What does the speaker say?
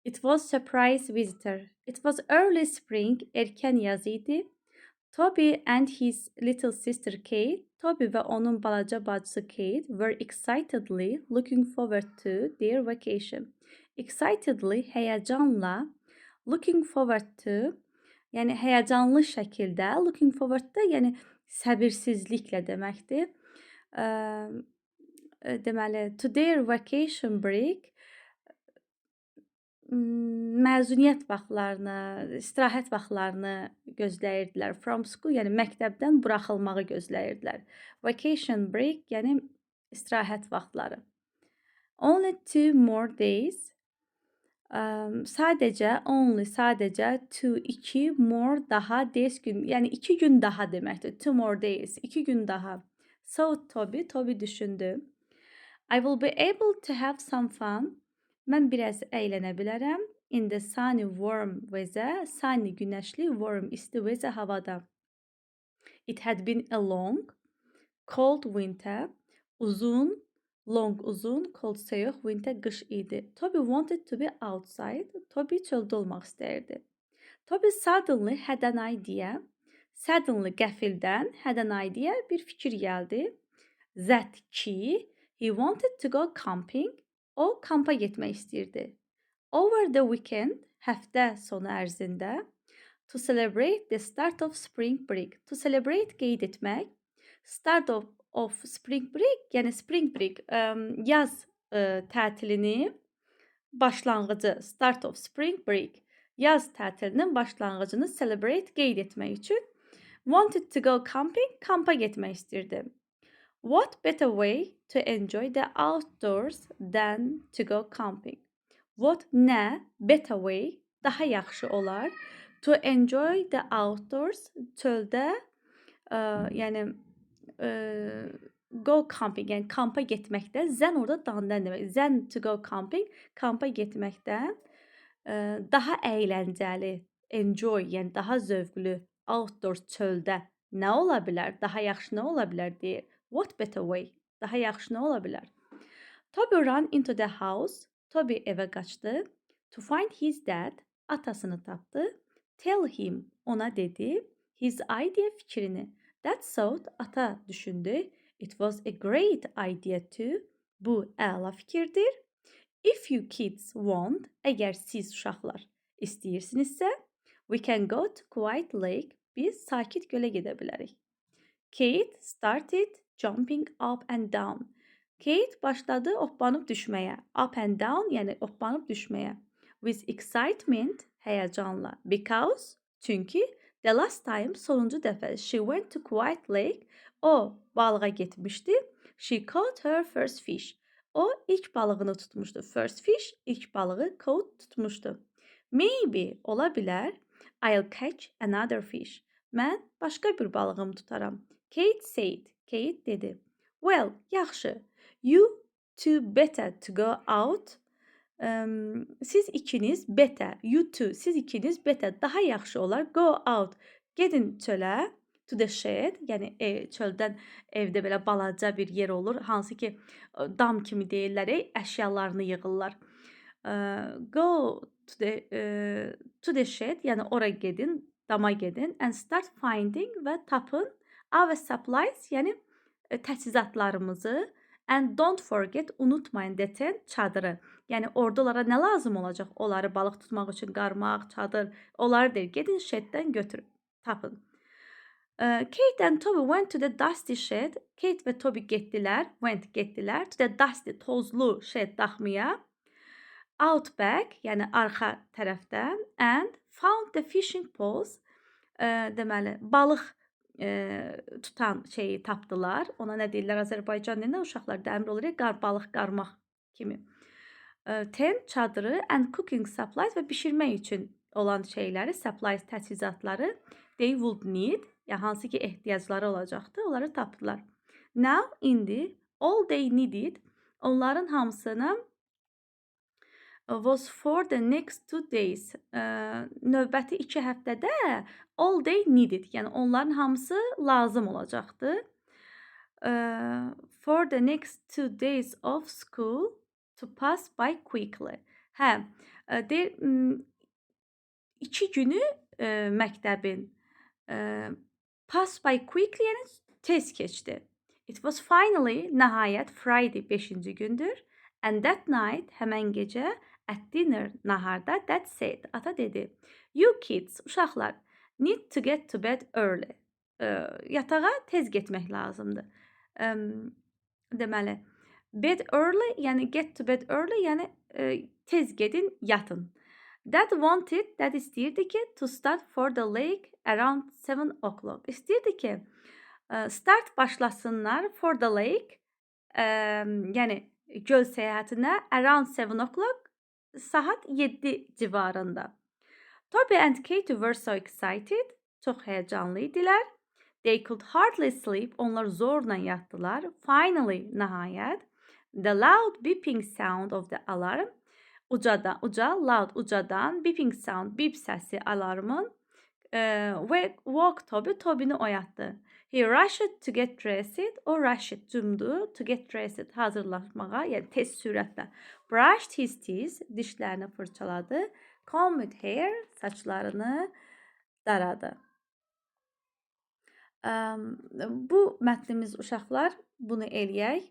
It was surprise visitor. It was early spring, erken yaz idi. Toby and his little sister Kate, Toby ve onun balaca bacısı Kate were excitedly looking forward to their vacation. Excitedly, heyecanla, looking forward to, yani heyecanlı şəkildə, looking forward da, yəni səbirsizliklə deməkdir. Deməli, to their vacation break, məzuniyyət vaxtlarını, istirahət vaxtlarını gözləyirdilər. From school, yəni məktəbdən buraxılmağı gözləyirdilər. Vacation break, yəni istirahət vaxtları. Only 2 more days. Sadəcə, sadəcə 2 more daha days gün, yəni 2 gün daha deməkdir. 2 more days, 2 gün daha. So Toby düşündü. I will be able to have some fun. Mən biraz əylənə bilərəm. In the sunny warm weather, sunny günəşli, warm isti weather havada. It had been a long, cold winter. Uzun, uzun, cold ise yox, winter qış idi. Toby wanted to be outside. Toby çöldə olmaq istəyirdi. Toby suddenly had an idea. Suddenly qəfildən had an idea, bir fikir gəldi. That ki, he wanted to go camping. O kampa getmək istəyirdi. Over the weekend, həftə sonu ərzində, to celebrate the start of spring break. To celebrate qeyd etmək. Start of spring break, yəni spring break, yaz tətilini başlanğıcı, start of spring break, yaz tətilinin başlanğıcını celebrate qeyd etmək üçün wanted to go camping, kampa getmək istəyirdi. What better way to enjoy the outdoors than to go camping? What nə better way, daha yaxşı olar to enjoy the outdoors, çöldə, yəni go camping, yəni kampa getməkdə, zen orada dandan demək. Zen to go camping, kampa getməkdən daha əyləncəli, enjoy, yəni daha zövqlü, outdoors çöldə nə ola bilər? Daha yaxşı nə ola bilər deyir. What better way? Daha yaxşı nə ola bilər? Toby ran into the house. Toby evə qaçdı. To find his dad. Atasını tapdı. Tell him. Ona dedi. His idea fikrini. That thought. Ata düşündü. It was a great idea too. Bu əla fikirdir. If you kids want. Əgər siz uşaqlar istəyirsinizsə. We can go to Quiet Lake. Biz sakit gölə gedə bilərik. Kate started jumping up and down. Kate başladı hoppanıb düşməyə. Up and down, yəni hoppanıb düşməyə. With excitement, həyecanla. Because, çünki the last time, sonuncu dəfə she went to Quiet Lake, o balığa getmişdi. She caught her first fish. O ilk balığını tutmuşdu. First fish, ilk balığı caught tutmuşdu. Maybe, ola bilər, I'll catch another fish. Mən başqa bir balığımı tutaram. Kate said. Kate dedi. Well, yaxşı. You two better to go out. Siz ikiniz better. You two. Siz ikiniz better. Daha yaxşı olar. Go out. Gedin çölə. To the shed. Yəni çöldən evdə belə balaca bir yer olur. Hansı ki dam kimi deyirlər. Əşyalarını yığırlar. Go to the shed. Yəni ora gedin. Dama gedin. And start finding və tapın. Our supplies, yəni təchizatlarımızı. And don't forget, unutmayın, the tent, çadırı. Yəni orada onlara nə lazım olacaq? Onları balıq tutmaq üçün qarmaq, çadır, onları deyir. Gedin sheddən götürün, tapın. Kate and Toby went to the dusty shed. Kate və Toby getdilər, to the dusty, tozlu shed daxmaya. Out back, yəni arxa tərəfdən. And found the fishing poles. Deməli, balıq tutan şeyi tapdılar. Ona nə deyirlər Azərbaycan dilində? Uşaqlar da əmr olur ya, balıq qarmaq kimi. Tent, çadırı and cooking supplies və bişirmək üçün olan şeyləri, supplies, təchizatları they would need, yəni hansı ki ehtiyacları olacaqdı, onları tapdılar. Now, indi, all they needed, onların hamısını was for the next 2 days. Növbəti 2 həftədə all they needed, yəni onların hamısı lazım olacaqdı. For the next 2 days of school to pass by quickly. Hə, Deyir, 2 günü məktəbin pass by quickly, yəni tez keçdi. It was finally, nəhayət, Friday 5-ci gündür. And that night, həmən gecə, at dinner, naharda, Dad said, ata dedi, you kids, uşaqlar, need to get to bed early. Yatağa tez getmək lazımdır. Deməli, bed early, yəni get to bed early, yəni tez gedin, yatın. Dad wanted, Dad istəyirdi ki, to start for the lake around 7 o'clock. İstəyirdi ki, start başlasınlar for the lake, yəni göl səyahətinə around 7 o'clock, saat 7 civarında. Toby and Katie were so excited, çox həyəcanlı idilər. They could hardly sleep, onlar zorla yatdılar. Finally, nəhayət, the loud beeping sound of the alarm, ucadan beeping sound, beep səsi alarmın woke Toby, Toby'ni oyatdı. He rushed to get dressed, o rushed cumdu, to get dressed, hazırlaşmağa, yəni tez sürətlə. Brushed his teeth, dişlərini fırçaladı. Combed hair, saçlarını daradı. Bu mətnimiz uşaqlar, bunu eləyək.